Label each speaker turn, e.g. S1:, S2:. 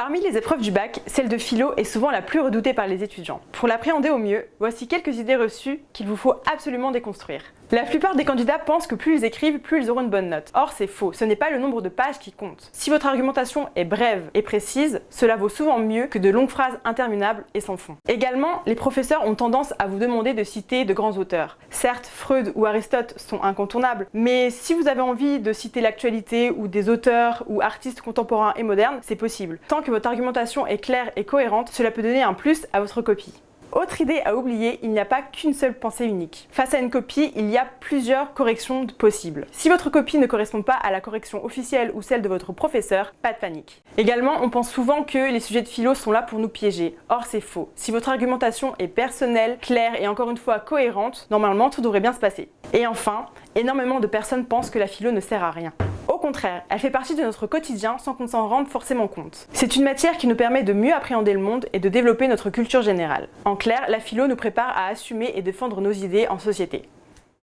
S1: Parmi les épreuves du bac, celle de philo est souvent la plus redoutée par les étudiants. Pour l'appréhender au mieux, voici quelques idées reçues qu'il vous faut absolument déconstruire. La plupart des candidats pensent que plus ils écrivent, plus ils auront une bonne note. Or, c'est faux, ce n'est pas le nombre de pages qui compte. Si votre argumentation est brève et précise, cela vaut souvent mieux que de longues phrases interminables et sans fond. Également, les professeurs ont tendance à vous demander de citer de grands auteurs. Certes, Freud ou Aristote sont incontournables, mais si vous avez envie de citer l'actualité ou des auteurs ou artistes contemporains et modernes, c'est possible. Tant que votre argumentation est claire et cohérente, cela peut donner un plus à votre copie. Autre idée à oublier, il n'y a pas qu'une seule pensée unique. Face à une copie, il y a plusieurs corrections possibles. Si votre copie ne correspond pas à la correction officielle ou celle de votre professeur, pas de panique. Également, on pense souvent que les sujets de philo sont là pour nous piéger. Or, c'est faux. Si votre argumentation est personnelle, claire et encore une fois cohérente, normalement tout devrait bien se passer. Et enfin, énormément de personnes pensent que la philo ne sert à rien. Au contraire, elle fait partie de notre quotidien sans qu'on s'en rende forcément compte. C'est une matière qui nous permet de mieux appréhender le monde et de développer notre culture générale. En clair, la philo nous prépare à assumer et défendre nos idées en société.